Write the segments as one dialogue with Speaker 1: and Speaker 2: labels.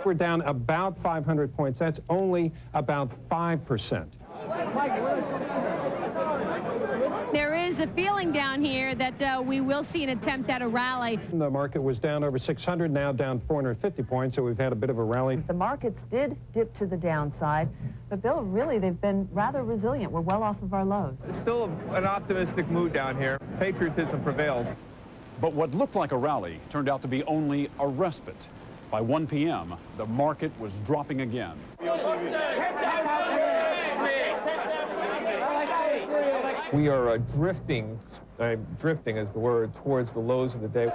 Speaker 1: We're down about 500 points. That's only about 5%.
Speaker 2: There is a feeling down here that we will see an attempt at a rally.
Speaker 1: The market was down over 600, now down 450 points, so we've had a bit of a rally.
Speaker 3: The markets did dip to the downside, but Bill, really, they've been rather resilient. We're well off of our lows.
Speaker 4: There's still an optimistic mood down here. Patriotism prevails.
Speaker 5: But what looked like a rally turned out to be only a respite. By 1 p.m., the market was dropping again.
Speaker 4: We are drifting is the word, towards the lows of the day.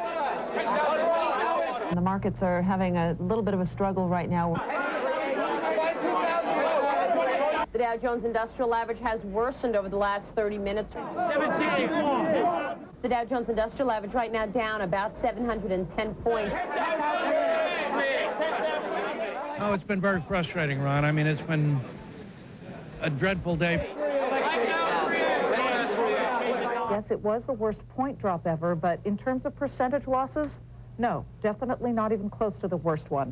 Speaker 3: The markets are having a little bit of a struggle right now.
Speaker 2: The Dow Jones Industrial Average has worsened over the last 30 minutes. The Dow Jones Industrial Average right now down about 710 points.
Speaker 6: Oh, it's been very frustrating, Ron. I mean, it's been a dreadful day.
Speaker 3: Yes, it was the worst point drop ever, but in terms of percentage losses, no, definitely not even close to the worst one.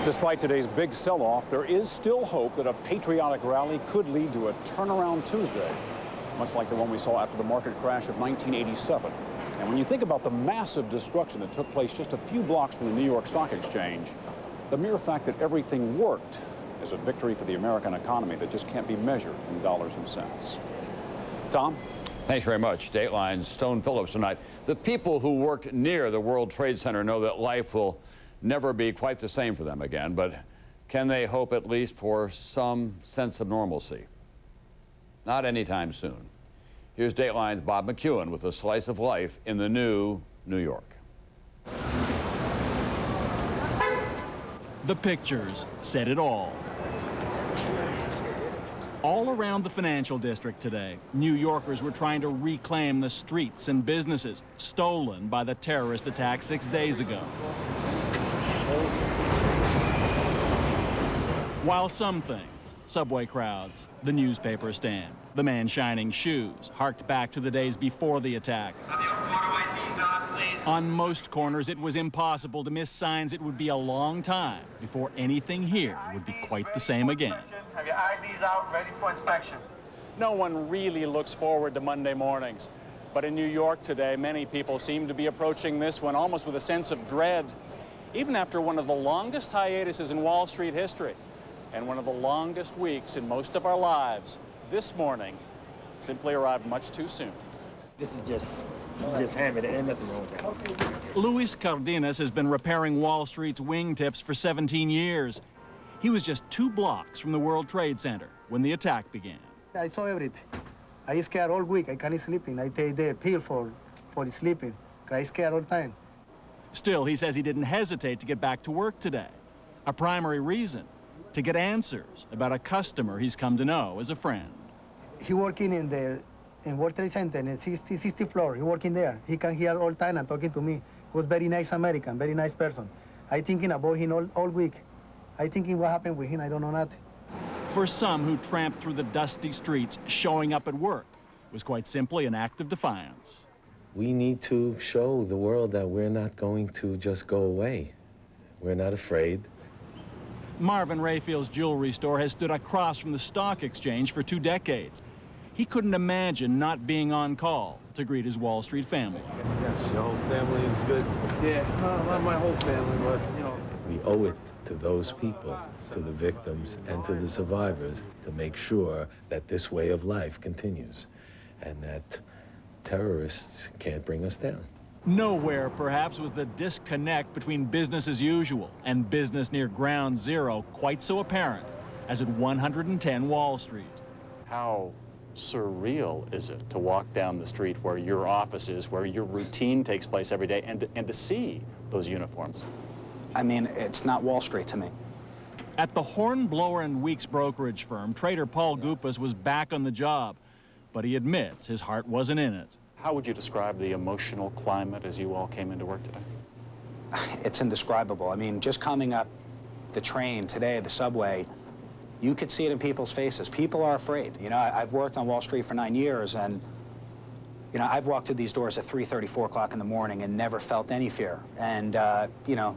Speaker 5: Despite today's big sell-off, there is still hope that a patriotic rally could lead to a turnaround Tuesday, much like the one we saw after the market crash of 1987. And when you think about the massive destruction that took place just a few blocks from the New York Stock Exchange, the mere fact that everything worked is a victory for the American economy that just can't be measured in dollars and cents. Tom?
Speaker 7: Thanks very much. Dateline's Stone Phillips tonight. The people who worked near the World Trade Center know that life will never be quite the same for them again, but can they hope at least for some sense of normalcy? Not anytime soon. Here's Dateline's Bob McEwen with a slice of life in the new New York.
Speaker 8: The pictures said it all. All around the financial district today, New Yorkers were trying to reclaim the streets and businesses stolen by the terrorist attack 6 days ago. While some things, subway crowds, the newspaper stand, the man shining shoes, harked back to the days before the attack. On most corners, it was impossible to miss signs it would be a long time before anything here would be quite the same again.
Speaker 9: Have your IDs out, ready for inspection.
Speaker 10: No one really looks forward to Monday mornings. But in New York today, many people seem to be approaching this one almost with a sense of dread, even after one of the longest hiatuses in Wall Street history and one of the longest weeks in most of our lives. This morning simply arrived much too soon.
Speaker 9: This is just hammered. There ain't nothing wrong with that.
Speaker 8: Luis Cardenas has been repairing Wall Street's wingtips for 17 years. He was just 2 blocks from the World Trade Center when the attack began.
Speaker 11: I saw everything. I scared all week. I can't sleep. I take the pill for sleeping. I scared all the time.
Speaker 8: Still, he says he didn't hesitate to get back to work today. A primary reason, to get answers about a customer he's come to know as a friend.
Speaker 11: He working in World Trade Center, in the 60th floor. He working there. He can hear all time and talking to me. He was very nice American, very nice person. I thinking about him all week. I thinking what happened with him, I don't know nothing.
Speaker 8: For some who tramped through the dusty streets, showing up at work was quite simply an act of defiance.
Speaker 12: We need to show the world that we're not going to just go away. We're not afraid.
Speaker 8: Marvin Rayfield's jewelry store has stood across from the stock exchange for 2 decades. He couldn't imagine not being on call to greet his Wall Street family.
Speaker 4: Yes, your whole family is good. Yeah, not my whole family, but, you know.
Speaker 12: We owe it to those people, to the victims and to the survivors, to make sure that this way of life continues and that terrorists can't bring us down.
Speaker 8: Nowhere, perhaps, was the disconnect between business as usual and business near ground zero quite so apparent as at 110 Wall Street.
Speaker 10: How surreal is it to walk down the street where your office is, where your routine takes place every day, and to see those uniforms?
Speaker 13: I mean, it's not Wall Street to me.
Speaker 8: At the Hornblower and Weeks brokerage firm, trader Paul Gupas was back on the job, but he admits his heart wasn't in it.
Speaker 10: How would you describe the emotional climate as you all came into work today?
Speaker 13: It's indescribable. I mean, just coming up the train today, the subway, you could see it in people's faces. People are afraid. You know, I've worked on Wall Street for 9 years, and You know, I've walked through these doors at 3:30, 4 o'clock in the morning and never felt any fear. And, you know,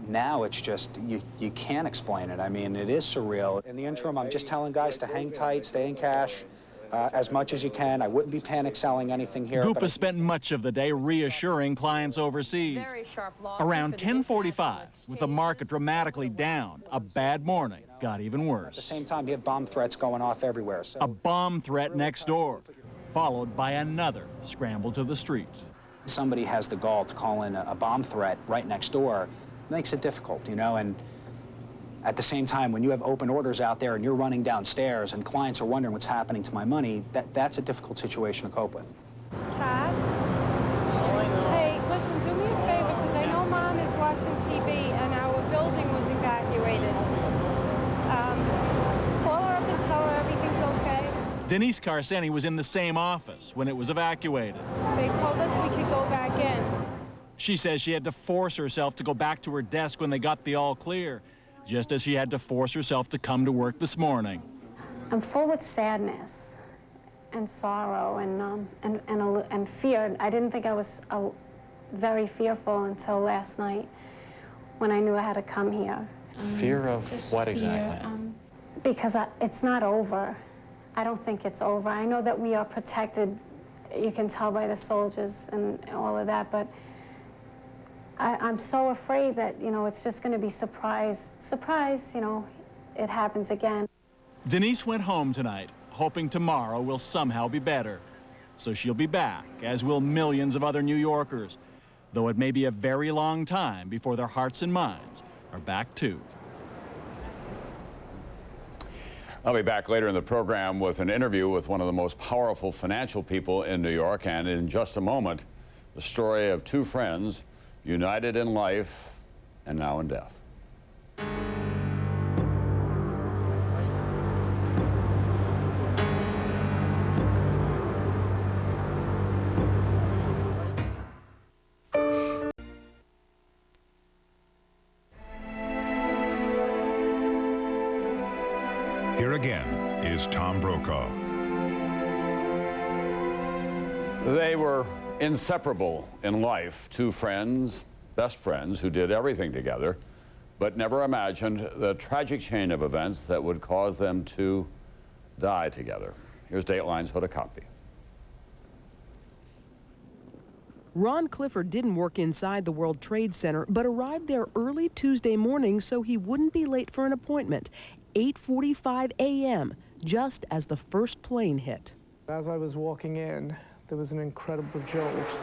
Speaker 13: now it's just, you can't explain it. I mean, it is surreal. In the interim, I'm just telling guys to hang tight, stay in cash as much as you can. I wouldn't be panic selling anything here.
Speaker 8: Gupa spent much of the day reassuring clients overseas. Around 10:45, with the market dramatically down, a bad morning got even worse.
Speaker 13: At the same time, you have bomb threats going off everywhere. So.
Speaker 8: A bomb threat next door, followed by another scramble to the street.
Speaker 13: Somebody has the gall to call in a bomb threat right next door, makes it difficult, you know, and at the same time, when you have open orders out there and you're running downstairs and clients are wondering what's happening to my money, that's a difficult situation to cope with.
Speaker 14: Kat? Hey, listen, do me a favor, because I know Mom is watching TV and our building was evacuated. Call her up and tell her everything's okay.
Speaker 8: Denise Carseni was in the same office when it was evacuated.
Speaker 14: They told us we could go back in.
Speaker 8: She says she had to force herself to go back to her desk when they got the all clear, just as she had to force herself to come to work this morning.
Speaker 15: I'm full with sadness and sorrow and fear. I didn't think I was very fearful until last night when I knew I had to come here.
Speaker 7: Fear of what exactly?
Speaker 15: Because it's not over. I don't think it's over. I know that we are protected. You can tell by the soldiers and all of that, but I'm so afraid that, you know, it's just going to be surprise, you know, it happens again.
Speaker 8: Denise went home tonight, hoping tomorrow will somehow be better. So she'll be back, as will millions of other New Yorkers, though it may be a very long time before their hearts and minds are back too.
Speaker 7: I'll be back later in the program with an interview with one of the most powerful financial people in New York, and in just a moment, the story of two friends united in life and now in death.
Speaker 16: Here again is Tom Brokaw.
Speaker 7: They were inseparable in life, two friends, best friends, who did everything together, but never imagined the tragic chain of events that would cause them to die together. Here's Dateline's Hoda Kotb.
Speaker 17: Ron Clifford didn't work inside the World Trade Center, but arrived there early Tuesday morning so he wouldn't be late for an appointment. 8:45 a.m., just as the first plane hit.
Speaker 18: As I was walking in, there was an incredible jolt.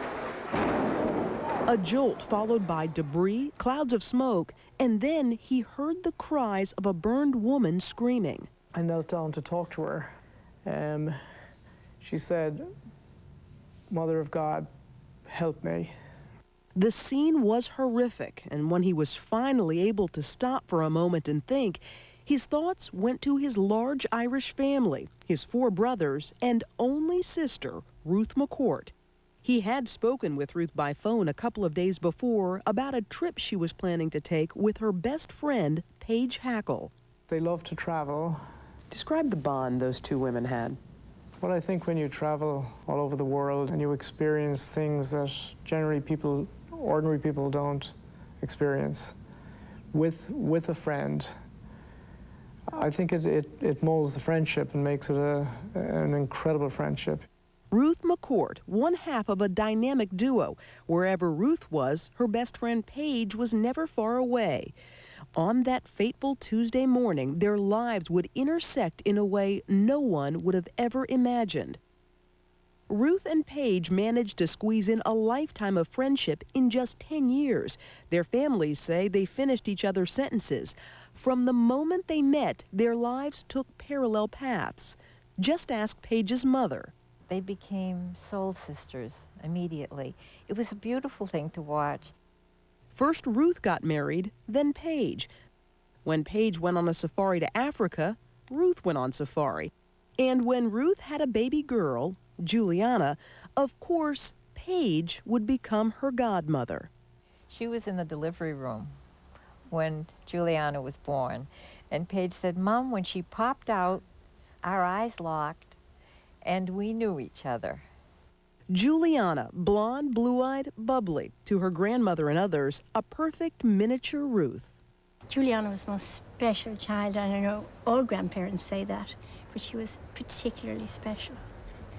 Speaker 17: A jolt followed by debris, clouds of smoke, and then he heard the cries of a burned woman screaming.
Speaker 18: I knelt down to talk to her. She said, "Mother of God, help me."
Speaker 17: The scene was horrific, and when he was finally able to stop for a moment and think, his thoughts went to his large Irish family, his 4 brothers, and only sister, Ruth Mccourt. He had spoken with Ruth by phone a couple of days before about a trip she was planning to take with her best friend, Paige Hackle.
Speaker 18: They love to travel.
Speaker 17: Describe the bond those two women had.
Speaker 18: Well, I think when you travel all over the world and you experience things that generally ordinary people don't experience, with a friend, I think it molds the friendship and makes it an incredible friendship.
Speaker 17: Ruth Mccourt, one half of a dynamic duo. Wherever Ruth was, her best friend Paige was never far away. On that fateful Tuesday morning, their lives would intersect in a way no one would have ever imagined. Ruth and Paige managed to squeeze in a lifetime of friendship in just 10 years. Their families say they finished each other's sentences. From the moment they met, their lives took parallel paths. Just ask Paige's mother.
Speaker 19: They became soul sisters immediately. It was a beautiful thing to watch.
Speaker 17: First Ruth got married, then Paige. When Paige went on a safari to Africa, Ruth went on safari. And when Ruth had a baby girl, Juliana, of course, Paige would become her godmother.
Speaker 19: She was in the delivery room when Juliana was born. And Paige said, "Mom, when she popped out, our eyes locked, and we knew each other."
Speaker 17: Juliana, blonde, blue-eyed, bubbly. To her grandmother and others, a perfect miniature Ruth.
Speaker 20: Juliana was the most special child, and I know all grandparents say that, but she was particularly special.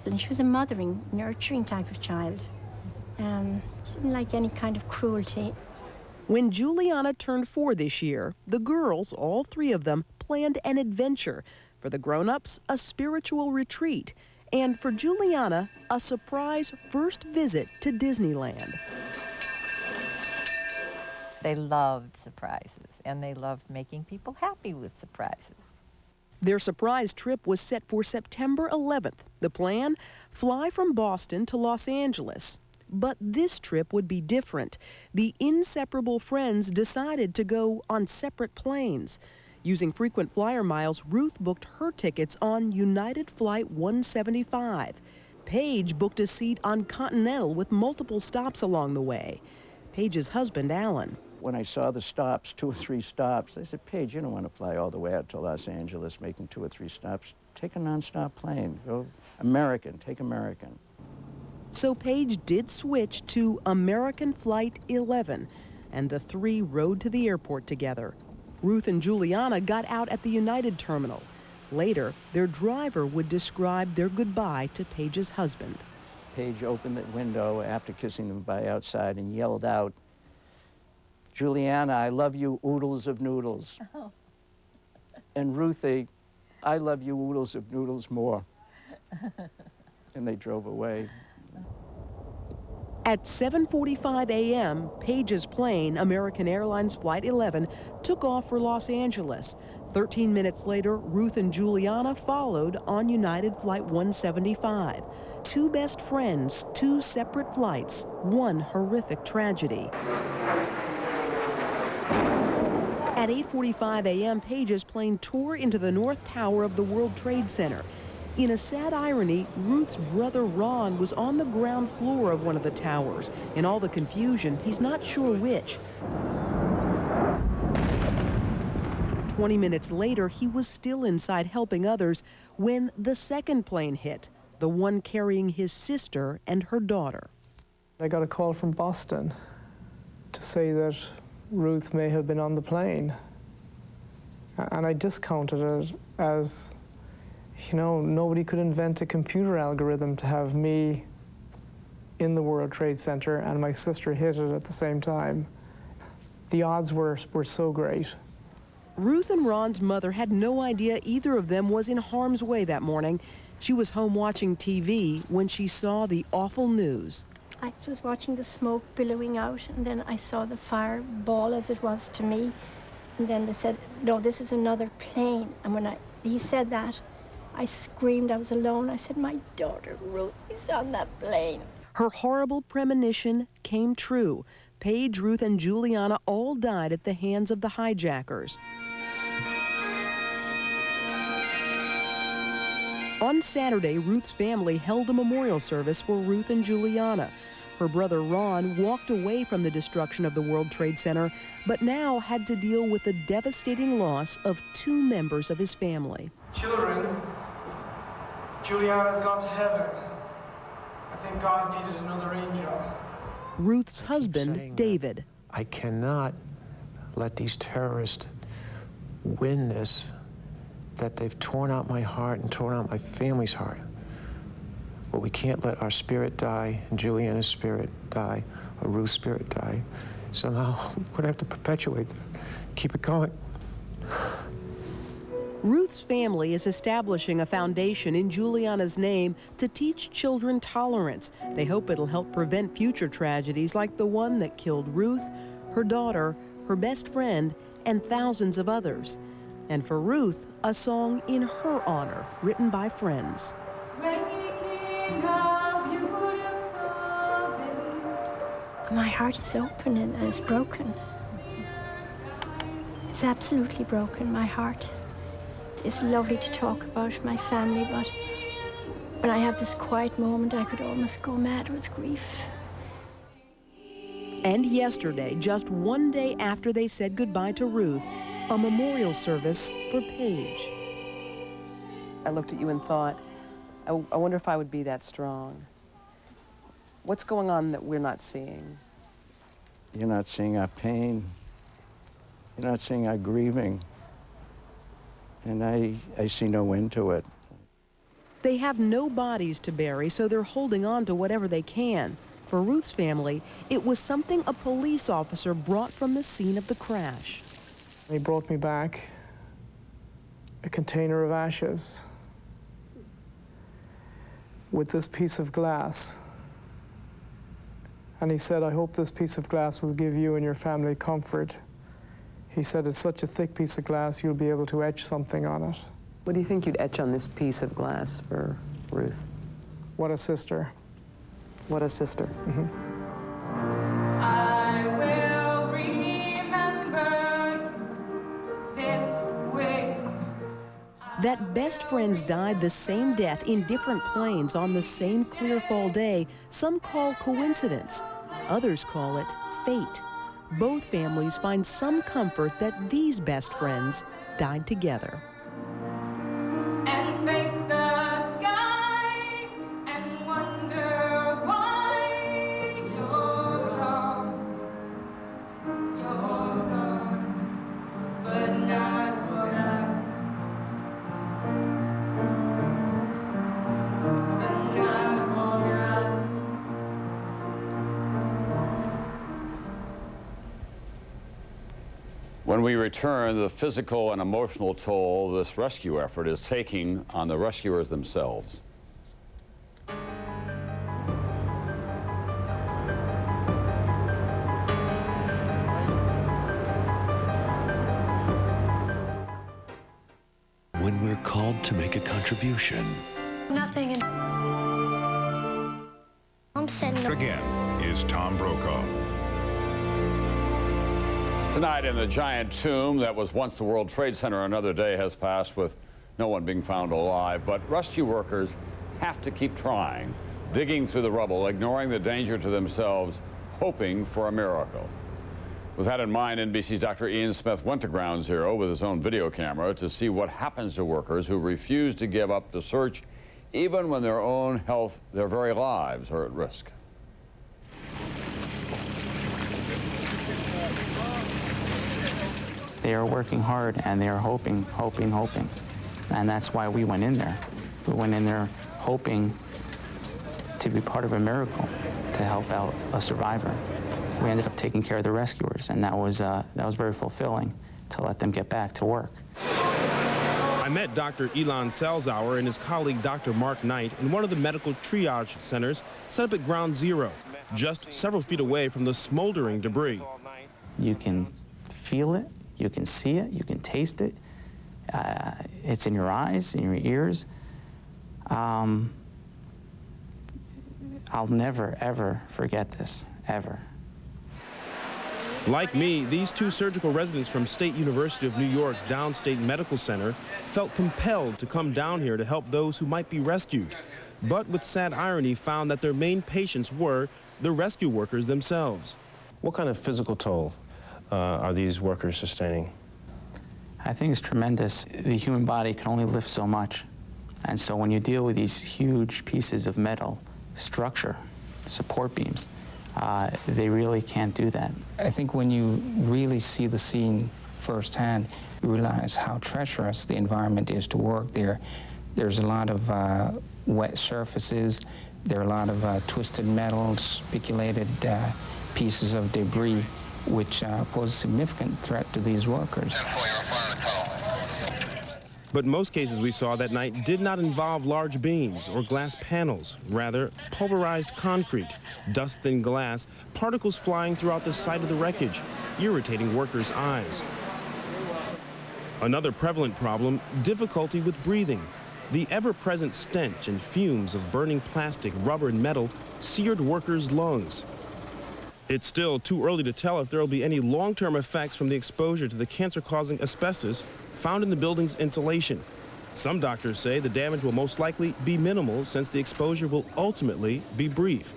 Speaker 20: And she was a mothering, nurturing type of child. She didn't like any kind of cruelty.
Speaker 17: When Juliana turned 4 this year, the girls, all 3 of them, planned an adventure. For the grown-ups, a spiritual retreat. And for Juliana, a surprise first visit to Disneyland.
Speaker 19: They loved surprises, and they loved making people happy with surprises.
Speaker 17: Their surprise trip was set for September 11th. The plan? Fly from Boston to Los Angeles. But this trip would be different. The inseparable friends decided to go on separate planes. Using frequent flyer miles, Ruth booked her tickets on United Flight 175. Paige booked a seat on Continental with multiple stops along the way. Paige's husband, Alan.
Speaker 21: When I saw the stops, 2 or 3 stops, I said, Paige, you don't want to fly all the way out to Los Angeles making 2 or 3 stops. Take a nonstop plane. Go American. Take American.
Speaker 17: So Paige did switch to American Flight 11, and the 3 rode to the airport together. Ruth and Juliana got out at the United terminal. Later, their driver would describe their goodbye to Paige's husband.
Speaker 21: Paige opened the window after kissing them goodbye outside and yelled out, Juliana, I love you, oodles of noodles.
Speaker 19: Oh.
Speaker 21: And Ruthie, I love you, oodles of noodles more. And they drove away.
Speaker 17: At 7:45 a.m., Paige's plane, American Airlines Flight 11, took off for Los Angeles. 13 minutes later, Ruth and Juliana followed on United Flight 175. 2 best friends, 2 separate flights, 1 horrific tragedy. At 8:45 a.m., Paige's plane tore into the North Tower of the World Trade Center. In a sad irony, Ruth's brother Ron was on the ground floor of one of the towers. In all the confusion, he's not sure which. 20 minutes later, he was still inside helping others when the second plane hit, the one carrying his sister and her daughter.
Speaker 18: I got a call from Boston to say that Ruth may have been on the plane. And I discounted it as, you know, nobody could invent a computer algorithm to have me in the World Trade Center and my sister hit it at the same time. The odds were so great.
Speaker 17: Ruth and Ron's mother had no idea either of them was in harm's way that morning. She was home watching TV when she saw the awful news.
Speaker 20: I was watching the smoke billowing out, and then I saw the fireball as it was to me. And then they said, no, this is another plane. And when he said that, I screamed. I was alone. I said, my daughter Ruth is on that plane.
Speaker 17: Her horrible premonition came true. Paige, Ruth, and Juliana all died at the hands of the hijackers. On Saturday, Ruth's family held a memorial service for Ruth and Juliana. Her brother Ron walked away from the destruction of the World Trade Center, but now had to deal with the devastating loss of 2 members of his family.
Speaker 18: Children, Juliana's gone to heaven. I think God needed another angel.
Speaker 17: Ruth's husband, David.
Speaker 22: I cannot let these terrorists win this, that they've torn out my heart and torn out my family's heart. But we can't let our spirit die, and Juliana's spirit die, or Ruth's spirit die. Somehow, we're going to have to perpetuate that, keep it going.
Speaker 17: Ruth's family is establishing a foundation in Juliana's name to teach children tolerance. They hope it'll help prevent future tragedies like the one that killed Ruth, her daughter, her best friend, and thousands of others. And for Ruth, a song in her honor, written by friends.
Speaker 20: My heart is open and it's broken. It's absolutely broken, my heart. It's lovely to talk about my family, but when I have this quiet moment, I could almost go mad with grief.
Speaker 17: And yesterday, just one day after they said goodbye to Ruth, a memorial service for Paige.
Speaker 23: I looked at you and thought, I wonder if I would be that strong.
Speaker 17: What's going on that we're not seeing?
Speaker 21: You're not seeing our pain. You're not seeing our grieving. And I see no end to it.
Speaker 17: They have no bodies to bury, so they're holding on to whatever they can. For Ruth's family, it was something a police officer brought from the scene of the crash.
Speaker 18: He brought me back a container of ashes with this piece of glass. And he said, I hope this piece of glass will give you and your family comfort. He said, it's such a thick piece of glass, you'll be able to etch something on it.
Speaker 17: What do you think you'd etch on this piece of glass for Ruth?
Speaker 18: What a sister.
Speaker 17: What a sister.
Speaker 18: Mm-hmm.
Speaker 1: I will remember this way.
Speaker 17: That best friends died the same death in different planes on the same clear fall day, some call coincidence. Others call it fate. Both families find some comfort that these best friends died together.
Speaker 1: And face the sky and wonder why you're gone, but not for us, but not for us.
Speaker 7: When we return, the physical and emotional toll this rescue effort is taking on the rescuers themselves.
Speaker 2: When we're called to make a contribution.
Speaker 23: Nothing in... I'm sending...
Speaker 16: Again is Tom Brokaw.
Speaker 7: Tonight in the giant tomb that was once the World Trade Center, another day has passed with no one being found alive. But rescue workers have to keep trying, digging through the rubble, ignoring the danger to themselves, hoping for a miracle. With that in mind, NBC's Dr. Ian Smith went to Ground Zero with his own video camera to see what happens to workers who refuse to give up the search, even when their own health, their very lives are at risk.
Speaker 24: They are working hard and they are hoping. And that's why we went in there. We went in there hoping to be part of a miracle, to help out a survivor. We ended up taking care of the rescuers, and that was very fulfilling to let them get back to work.
Speaker 25: I met Dr. Elon Salzauer and his colleague Dr. Mark Knight in one of the medical triage centers set up at Ground Zero, just several feet away from the smoldering debris.
Speaker 24: You can feel it, you can see it, you can taste it. It's in your eyes, in your ears. I'll never, ever forget this, ever.
Speaker 25: Like me, these two surgical residents from State University of New York Downstate Medical Center felt compelled to come down here to help those who might be rescued, but with sad irony found that their main patients were the rescue workers themselves.
Speaker 26: What kind of physical toll are these workers sustaining?
Speaker 24: I think it's tremendous. The human body can only lift so much. And so when you deal with these huge pieces of metal structure, support beams, they really can't do that.
Speaker 27: I think when you really see the scene firsthand, you realize how treacherous the environment is to work there. There's a lot of wet surfaces. There are a lot of twisted metal, spiculated pieces of debris, which pose a significant threat to these workers.
Speaker 25: But most cases we saw that night did not involve large beams or glass panels, rather pulverized concrete, dust-thin glass, particles flying throughout the site of the wreckage, irritating workers' eyes. Another prevalent problem, difficulty with breathing. The ever-present stench and fumes of burning plastic, rubber, and metal seared workers' lungs. It's still too early to tell if there will be any long-term effects from the exposure to the cancer-causing asbestos found in the building's insulation. Some doctors say the damage will most likely be minimal since the exposure will ultimately be brief.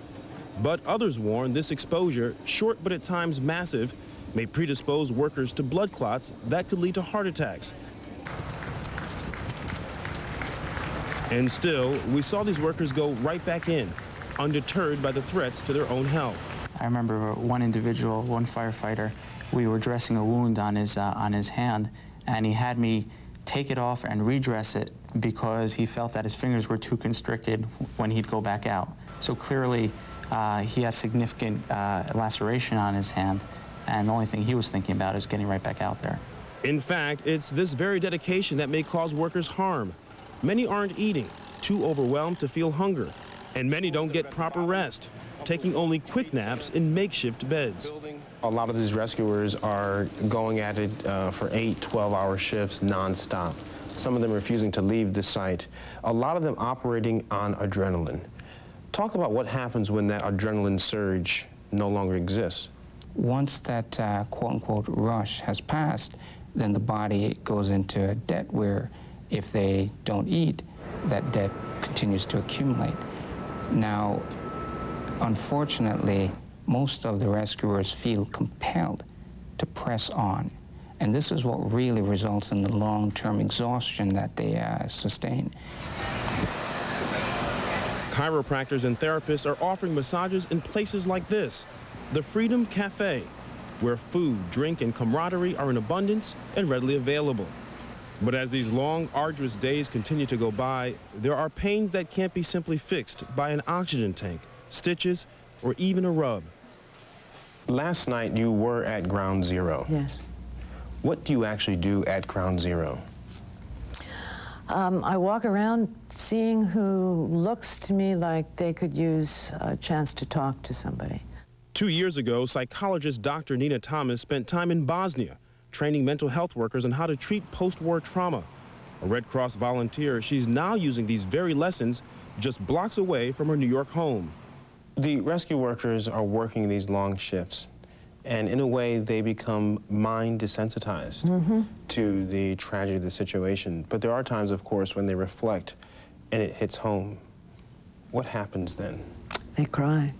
Speaker 25: But others warn this exposure, short but at times massive, may predispose workers to blood clots that could lead to heart attacks. And still, we saw these workers go right back in, undeterred by the threats to their own health.
Speaker 24: I remember one individual, one firefighter, we were dressing a wound on his hand, and he had me take it off and redress it because he felt that his fingers were too constricted when he'd go back out. So clearly, he had significant laceration on his hand, and the only thing he was thinking about is getting right back out there.
Speaker 25: In fact, it's this very dedication that may cause workers harm. Many aren't eating, too overwhelmed to feel hunger, and many don't get proper rest, taking only quick naps in makeshift beds.
Speaker 26: A lot of these rescuers are going at it for 8, 12-hour shifts nonstop. Some of them refusing to leave the site. A lot of them operating on adrenaline. Talk about what happens when that adrenaline surge no longer exists.
Speaker 27: Once that quote-unquote rush has passed, then the body goes into a debt where if they don't eat, that debt continues to accumulate. Now, unfortunately, most of the rescuers feel compelled to press on. And this is what really results in the long-term exhaustion that they sustain.
Speaker 25: Chiropractors and therapists are offering massages in places like this, the Freedom Cafe, where food, drink, and camaraderie are in abundance and readily available. But as these long, arduous days continue to go by, there are pains that can't be simply fixed by an oxygen tank, stitches, or even a rub.
Speaker 26: Last night you were at Ground Zero.
Speaker 3: Yes.
Speaker 26: What do you actually do at Ground Zero?
Speaker 3: I walk around seeing who looks to me like they could use a chance to talk to somebody.
Speaker 25: 2 years ago, psychologist Dr. Nina Thomas spent time in Bosnia, training mental health workers on how to treat post-war trauma. A Red Cross volunteer, she's now using these very lessons just blocks away from her New York home.
Speaker 26: The rescue workers are working these long shifts, and in a way they become mind desensitized to the tragedy of the situation. But there are times, of course, when they reflect and it hits home. What happens then?
Speaker 3: They cry.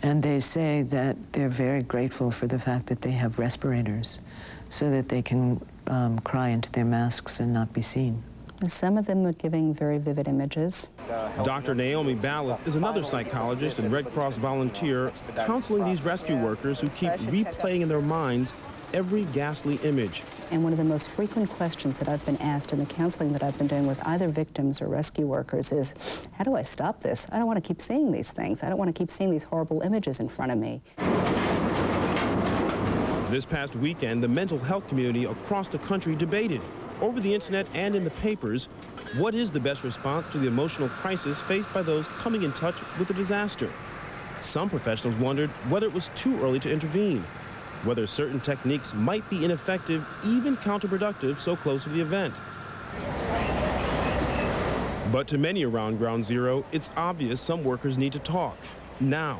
Speaker 3: And they say that they're very grateful for the fact that they have respirators so that they can cry into their masks and not be seen.
Speaker 4: Some of them are giving very vivid images.
Speaker 25: Dr. Naomi Ballot is another psychologist and Red Cross volunteer counseling these rescue workers who keep replaying in their minds every ghastly image.
Speaker 4: And one of the most frequent questions that I've been asked in the counseling that I've been doing with either victims or rescue workers is, how do I stop this? I don't want to keep seeing these things. I don't want to keep seeing these horrible images in front of me.
Speaker 25: This past weekend, the mental health community across the country debated, over the internet and in the papers, what is the best response to the emotional crisis faced by those coming in touch with a disaster? Some professionals wondered whether it was too early to intervene, whether certain techniques might be ineffective, even counterproductive so close to the event. But to many around Ground Zero, it's obvious some workers need to talk, now.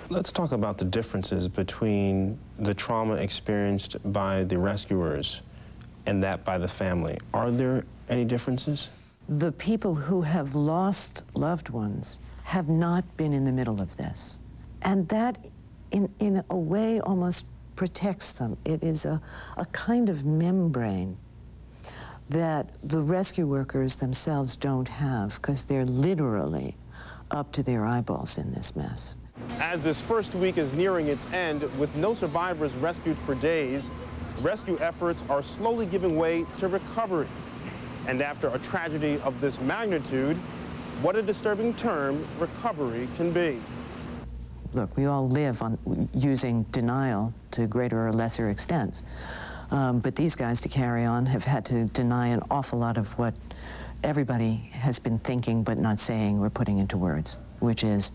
Speaker 26: Let's talk about the differences between the trauma experienced by the rescuers and that by the family. Are there any differences?
Speaker 3: The people who have lost loved ones have not been in the middle of this. And that, in a way, almost protects them. It is a kind of membrane that the rescue workers themselves don't have, because they're literally up to their eyeballs in this mess.
Speaker 26: As this first week is nearing its end, with no survivors rescued for days, rescue efforts are slowly giving way to recovery. And after a tragedy of this magnitude, what a disturbing term recovery can be.
Speaker 3: Look, we all live on using denial to greater or lesser extents. But these guys, to carry on, have had to deny an awful lot of what everybody has been thinking but not saying or putting into words, which is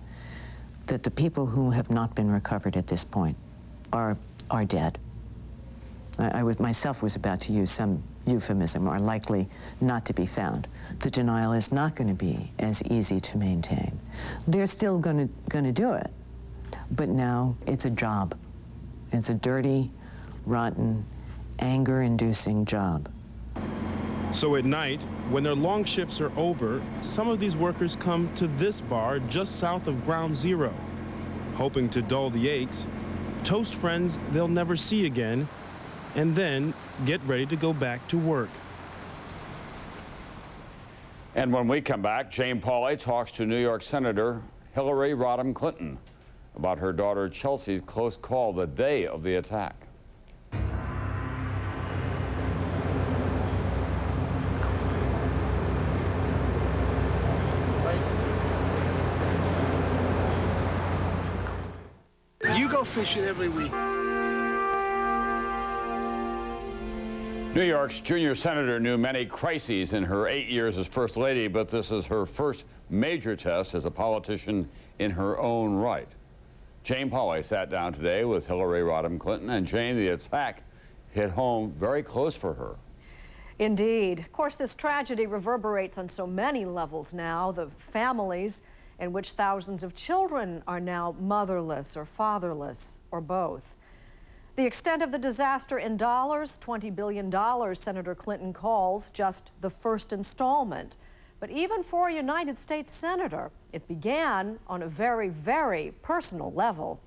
Speaker 3: that the people who have not been recovered at this point are dead. I myself was about to use some euphemism, are likely not to be found. The denial is not going to be as easy to maintain. They're still going to do it, but now it's a job. It's a dirty, rotten, anger-inducing job.
Speaker 25: So at night, when their long shifts are over, some of these workers come to this bar just south of Ground Zero, hoping to dull the aches, toast friends they'll never see again, and then get ready to go back to work.
Speaker 7: And when we come back, Jane Pauley talks to New York Senator Hillary Rodham Clinton about her daughter Chelsea's close call the day of the attack.
Speaker 5: You go fishing every week.
Speaker 7: New York's junior senator knew many crises in her 8 years as First Lady, but this is her first major test as a politician in her own right. Jane Pauley sat down today with Hillary Rodham Clinton, and Jane, the attack hit home very close for her.
Speaker 6: Indeed. Of course, this tragedy reverberates on so many levels now. The families in which thousands of children are now motherless or fatherless or both. The extent of the disaster in dollars, $20 billion, Senator Clinton calls just the first installment. But even for a United States senator, it began on a very, very personal level.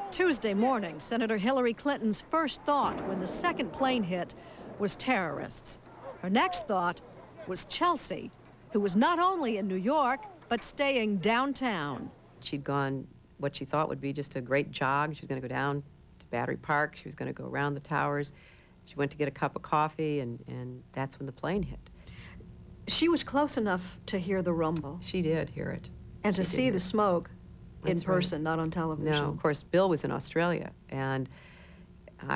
Speaker 6: Tuesday morning, Senator Hillary Clinton's first thought when the second plane hit was terrorists. Her next thought was Chelsea, who was not only in New York, but staying downtown.
Speaker 9: She'd gone what she thought would be just a great jog. She was going to go down to Battery Park. She was going to go around the towers. She went to get a cup of coffee, and that's when the plane hit.
Speaker 6: She was close enough to hear the rumble.
Speaker 9: She did hear it.
Speaker 6: And to see the smoke in
Speaker 9: That's
Speaker 6: person, not on television.
Speaker 9: No, of course, Bill was in Australia, and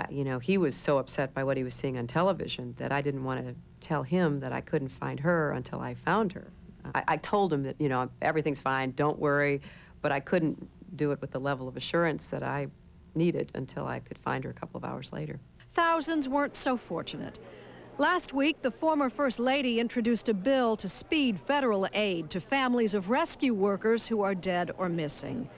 Speaker 9: you know, he was so upset by what he was seeing on television that I didn't want to tell him that I couldn't find her until I found her. I told him that, you know, everything's fine, don't worry, but I couldn't do it with the level of assurance that I needed until I could find her a couple of hours later.
Speaker 6: Thousands weren't so fortunate. Last week, the former First Lady introduced a bill to speed federal aid to families of rescue workers who are dead or missing,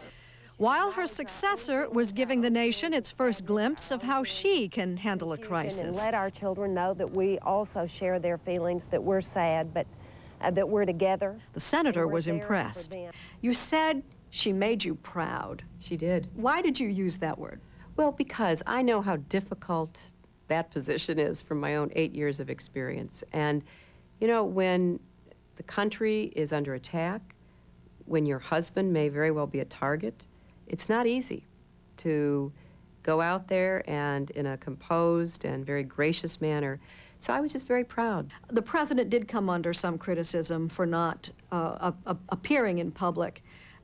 Speaker 6: while her successor was giving the nation its first glimpse of how she can handle a crisis.
Speaker 10: And let our children know that we also share their feelings, that we're sad, but that we're together.
Speaker 6: The senator was impressed. You said she made you proud.
Speaker 9: She did.
Speaker 6: Why did you use that word?
Speaker 9: Well, because I know how difficult that position is from my own 8 years of experience. And, you know, when the country is under attack, when your husband may very well be a target, it's not easy to go out there and in a composed and very gracious manner. So I was just very proud.
Speaker 6: The president did come under some criticism for not appearing in public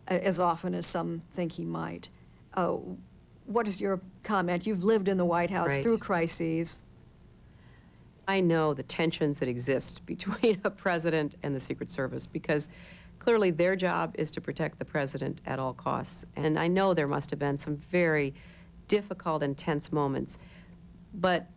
Speaker 6: as often as some think he might. What is your comment? You've lived in the White House through crises.
Speaker 9: I know the tensions that exist between a president and the Secret Service, because clearly their job is to protect the president at all costs. And I know there must have been some very difficult and tense moments. But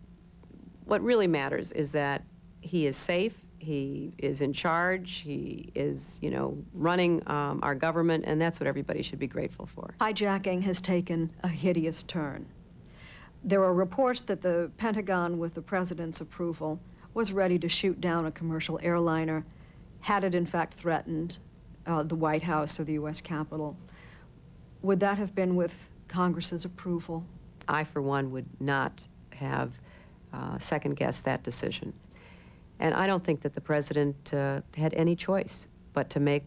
Speaker 9: what really matters is that he is safe, he is in charge, he is, you know, running our government, and that's what everybody should be grateful for.
Speaker 6: Hijacking has taken a hideous turn. There are reports that the Pentagon, with the president's approval, was ready to shoot down a commercial airliner, had it in fact threatened the White House or the U.S. Capitol. Would that have been with Congress's approval?
Speaker 9: I, for one, would not have second-guessed that decision. And I don't think that the president had any choice but to make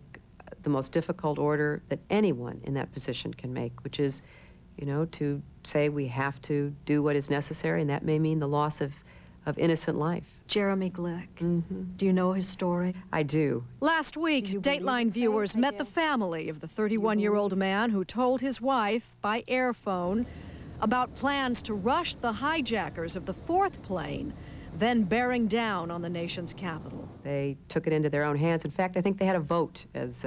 Speaker 9: the most difficult order that anyone in that position can make, which is, you know, to say we have to do what is necessary, and that may mean the loss of innocent life.
Speaker 6: Jeremy Glick. Do you know his story?
Speaker 9: I do.
Speaker 6: Last week, Dateline viewers met the family of the 31-year-old man who told his wife by airphone about plans to rush the hijackers of the fourth plane, then bearing down on the nation's capital.
Speaker 9: They took it into their own hands. In fact, I think they had a vote, as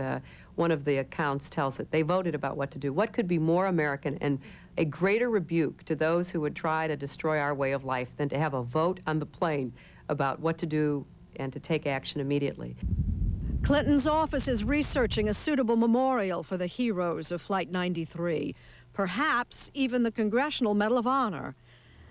Speaker 9: one of the accounts tells it. They voted about what to do. What could be more American and a greater rebuke to those who would try to destroy our way of life than to have a vote on the plane about what to do and to take action immediately.
Speaker 6: Clinton's office is researching a suitable memorial for the heroes of Flight 93, perhaps even the Congressional Medal of Honor.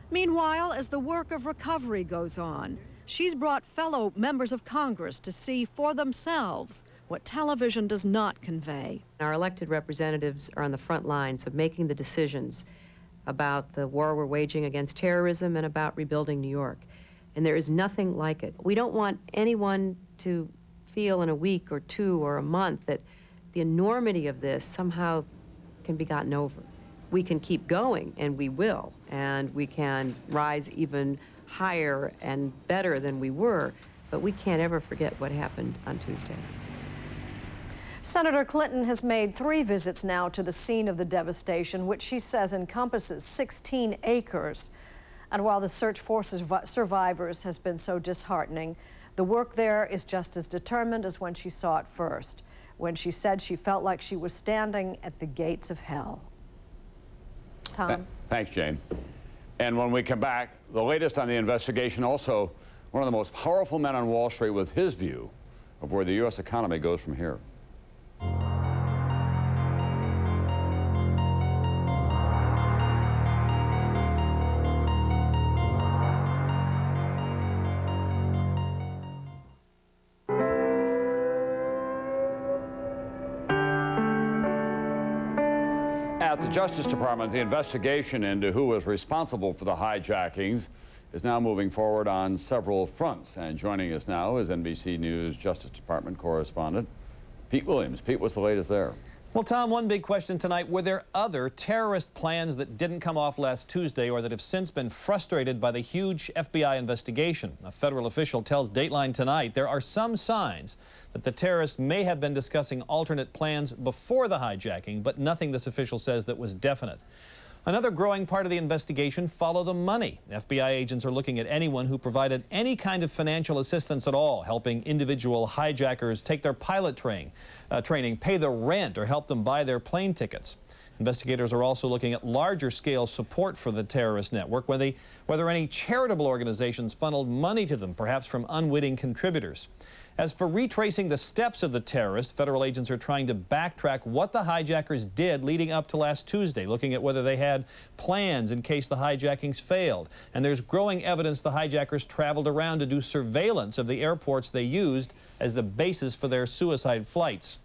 Speaker 6: Meanwhile, as the work of recovery goes on, she's brought fellow members of Congress to see for themselves what television does not convey.
Speaker 9: Our elected representatives are on the front lines of making the decisions about the war we're waging against terrorism and about rebuilding New York. And there is nothing like it. We don't want anyone to feel in a week or two or a month that the enormity of this somehow can be gotten over. We can keep going, and we will, and we can rise even higher and better than we were, but we can't ever forget what happened on Tuesday.
Speaker 6: Senator Clinton has made 3 visits now to the scene of the devastation, which she says encompasses 16 acres. And while the search for survivors has been so disheartening, the work there is just as determined as when she saw it first, when she said she felt like she was standing at the gates of hell. Tom?
Speaker 7: Thanks, Jane. And when we come back, the latest on the investigation, also one of the most powerful men on Wall Street with his view of where the U.S. economy goes from here. At the Justice Department, the investigation into who was responsible for the hijackings is now moving forward on several fronts. And joining us now is NBC News Justice Department correspondent Pete Williams. Pete, what's the latest there?
Speaker 8: Well, Tom, one big question tonight, were there other terrorist plans that didn't come off last Tuesday or that have since been frustrated by the huge FBI investigation? A federal official tells Dateline tonight there are some signs that the terrorists may have been discussing alternate plans before the hijacking, but nothing, this official says, that was definite. Another growing part of the investigation, follow the money. FBI agents are looking at anyone who provided any kind of financial assistance at all, helping individual hijackers take their pilot training, pay the rent, or help them buy their plane tickets. Investigators are also looking at larger scale support for the terrorist network, whether any charitable organizations funneled money to them, perhaps from unwitting contributors. As for retracing the steps of the terrorists, federal agents are trying to backtrack what the hijackers did leading up to last Tuesday, looking at whether they had plans in case the hijackings failed. And there's growing evidence the hijackers traveled around to do surveillance of the airports they used as the basis for their suicide flights.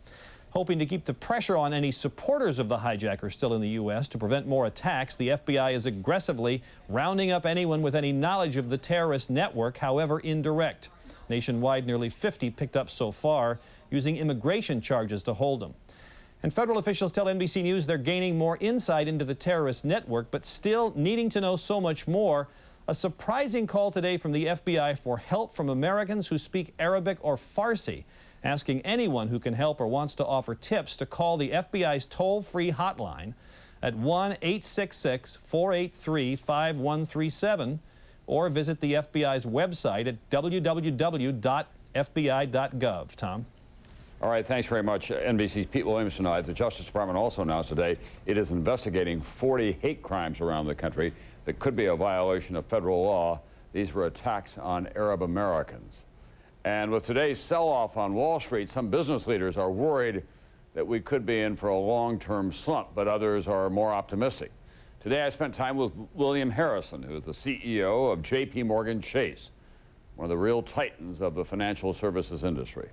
Speaker 8: Hoping to keep the pressure on any supporters of the hijackers still in the U.S. to prevent more attacks, the FBI is aggressively rounding up anyone with any knowledge of the terrorist network, however indirect. Nationwide, nearly 50 picked up so far, using immigration charges to hold them. And federal officials tell NBC News they're gaining more insight into the terrorist network, but still needing to know so much more. A surprising call today from the FBI for help from Americans who speak Arabic or Farsi, asking anyone who can help or wants to offer tips to call the FBI's toll-free hotline at 1-866-483-5137 or visit the FBI's website at www.fbi.gov. Tom?
Speaker 7: All right, thanks very much. NBC's Pete Williams tonight. The Justice Department also announced today it is investigating 40 hate crimes around the country that could be a violation of federal law. These were attacks on Arab Americans. And with today's sell-off on Wall Street, some business leaders are worried that we could be in for a long-term slump, but others are more optimistic. Today I spent time with William Harrison, who is the CEO of J.P. Morgan Chase, one of the real titans of the financial services industry.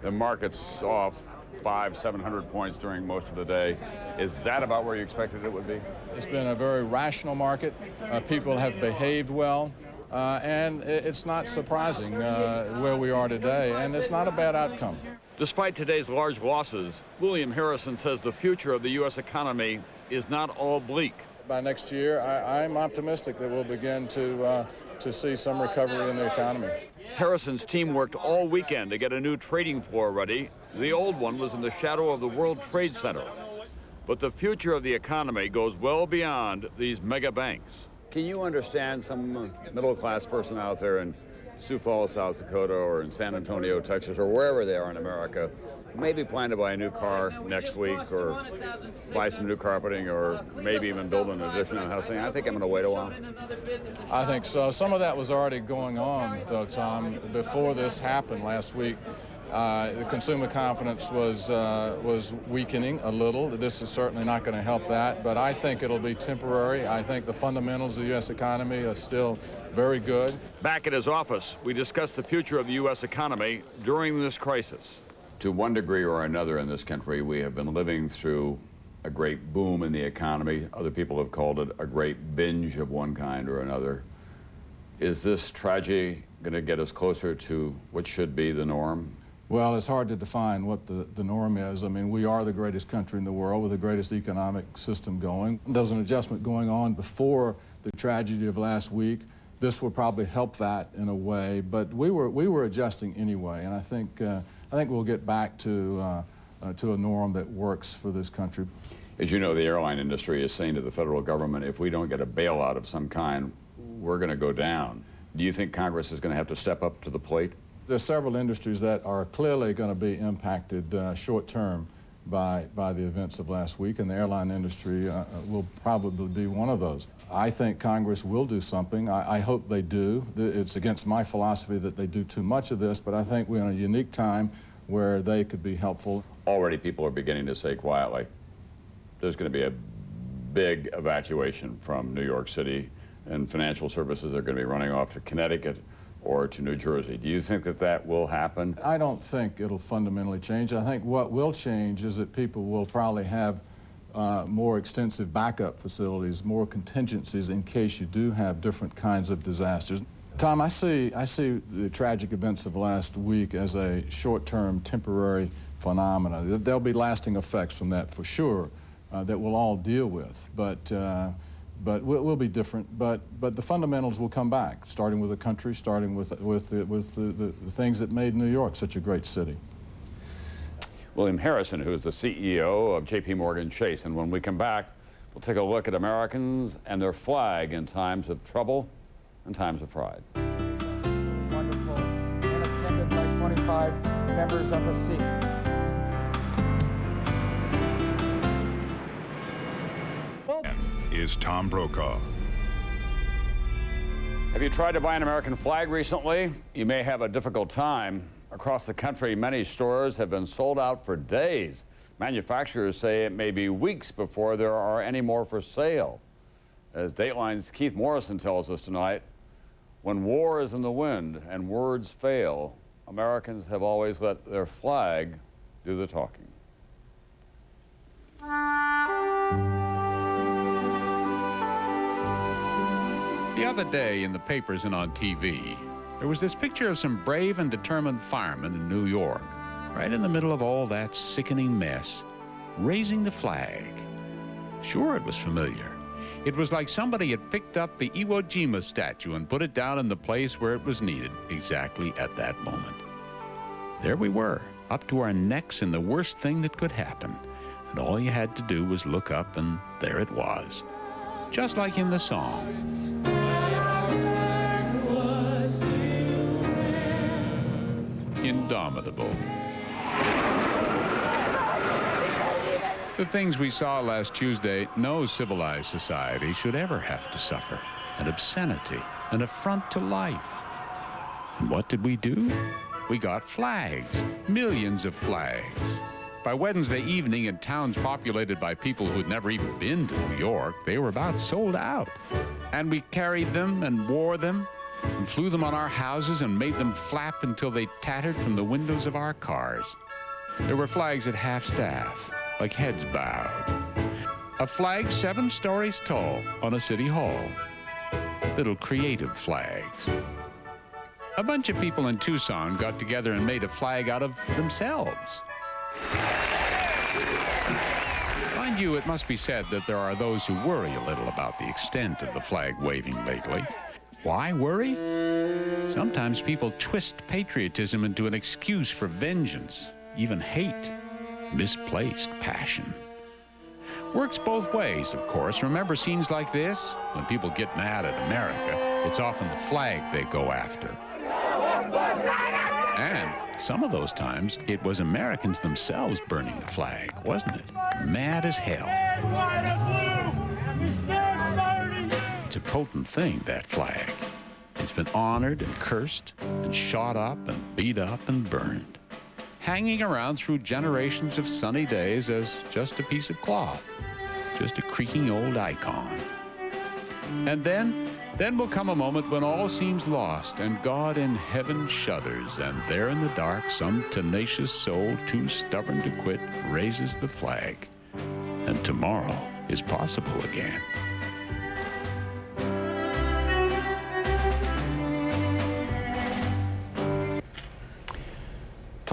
Speaker 7: The market's off 500-700 points during most of the day. Is that about where you expected it would be?
Speaker 11: It's been a very rational market. People have behaved well. And it's not surprising where we are today, and it's not a bad outcome.
Speaker 7: Despite today's large losses, William Harrison says the future of the U.S. economy is not all bleak.
Speaker 11: By next year, I'm optimistic that we'll begin to see some recovery in the economy.
Speaker 7: Harrison's team worked all weekend to get a new trading floor ready. The old one was in the shadow of the World Trade Center. But the future of the economy goes well beyond these mega banks. Can you understand some middle-class person out there in Sioux Falls, South Dakota, or in San Antonio, Texas, or wherever they are in America, maybe plan to buy a new car next week, or buy some new carpeting, or maybe even build an addition on the house, saying, I think I'm going to wait a while?
Speaker 11: I think so. Some of that was already going on, though, Tom, before this happened last week. The consumer confidence was weakening a little. This is certainly not going to help that, but I think it'll be temporary. I think the fundamentals of the U.S. economy are still very good.
Speaker 7: Back at his office, we discussed the future of the U.S. economy during this crisis. To one degree or another in this country, we have been living through a great boom in the economy. Other people have called it a great binge of one kind or another. Is this tragedy going to get us closer to what should be the norm?
Speaker 11: Well, it's hard to define what the norm is. I mean, we are the greatest country in the world with the greatest economic system going. There was an adjustment going on before the tragedy of last week. This will probably help that in a way, but we were adjusting anyway, and I think we'll get back to a norm that works for this country.
Speaker 7: As you know, the airline industry is saying to the federal government, if we don't get a bailout of some kind, we're going to go down. Do you think Congress is going to have to step up to the plate?
Speaker 11: There's several industries that are clearly going to be impacted short term by the events of last week, and the airline industry will probably be one of those. I think Congress will do something. I hope they do. It's against my philosophy that they do too much of this, but I think we're in a unique time where they could be helpful.
Speaker 7: Already people are beginning to say quietly, there's going to be a big evacuation from New York City, and financial services are going to be running off to Connecticut or to New Jersey. Do you think that that will happen?
Speaker 11: I don't think it'll fundamentally change. I think what will change is that people will probably have more extensive backup facilities, more contingencies in case you do have different kinds of disasters. Tom, I see the tragic events of last week as a short-term, temporary phenomena. There'll be lasting effects from that for sure that we'll all deal with, but we'll be different. But the fundamentals will come back, starting with the country, starting with the things that made New York such a great city.
Speaker 7: William Harrison, who is the CEO of J.P. Morgan Chase. And when we come back, we'll take a look at Americans and their flag in times of trouble and times of pride.
Speaker 12: Wonderful, and attended by 25 members of the seat.
Speaker 16: Is Tom Brokaw.
Speaker 7: Have you tried to buy an American flag recently? You may have a difficult time. Across the country, many stores have been sold out for days. Manufacturers say it may be weeks before there are any more for sale. As Dateline's Keith Morrison tells us tonight, when war is in the wind and words fail, Americans have always let their flag do the talking.
Speaker 13: The other day in the papers and on TV, there was this picture of some brave and determined firemen in New York, right in the middle of all that sickening mess, raising the flag. Sure, it was familiar. It was like somebody had picked up the Iwo Jima statue and put it down in the place where it was needed, exactly at that moment. There we were, up to our necks in the worst thing that could happen, and all you had to do was look up, and there it was. Just like in the song. Indomitable. The things we saw last Tuesday, no civilized society should ever have to suffer. An obscenity, an affront to life. And what did we do? We got flags, millions of flags. By Wednesday evening, in towns populated by people who'd never even been to New York, they were about sold out. And we carried them and wore them and flew them on our houses and made them flap until they tattered from the windows of our cars. There were flags at half-staff, like heads bowed. A flag 7 stories tall on a city hall. Little creative flags. A bunch of people in Tucson got together and made a flag out of themselves. Mind you, it must be said that there are those who worry a little about the extent of the flag waving lately. Why worry? Sometimes people twist patriotism into an excuse for vengeance, even hate, misplaced passion. Works both ways, of course. Remember scenes like this? When people get mad at America, it's often the flag they go after. And some of those times, it was Americans themselves burning the flag, wasn't it? Mad as hell. It's a potent thing, that flag. It's been honored and cursed and shot up and beat up and burned, hanging around through generations of sunny days as just a piece of cloth, just a creaking old icon. And then will come a moment when all seems lost and God in heaven shudders, and there in the dark some tenacious soul too stubborn to quit raises the flag, and tomorrow is possible again.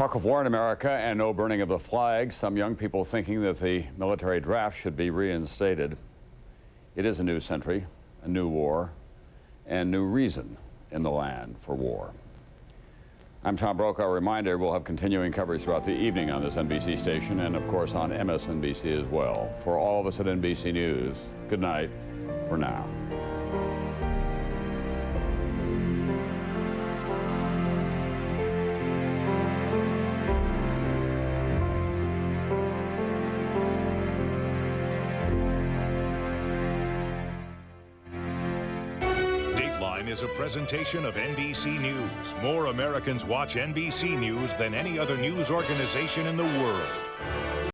Speaker 7: Talk of war in America and no burning of the flag. Some young people thinking that the military draft should be reinstated. It is a new century, a new war, and new reason in the land for war. I'm Tom Brokaw. A reminder, we'll have continuing coverage throughout the evening on this NBC station and, of course, on MSNBC as well. For all of us at NBC News, good night for now.
Speaker 16: Dateline is a presentation of NBC News. More Americans watch NBC News than any other news organization in the world.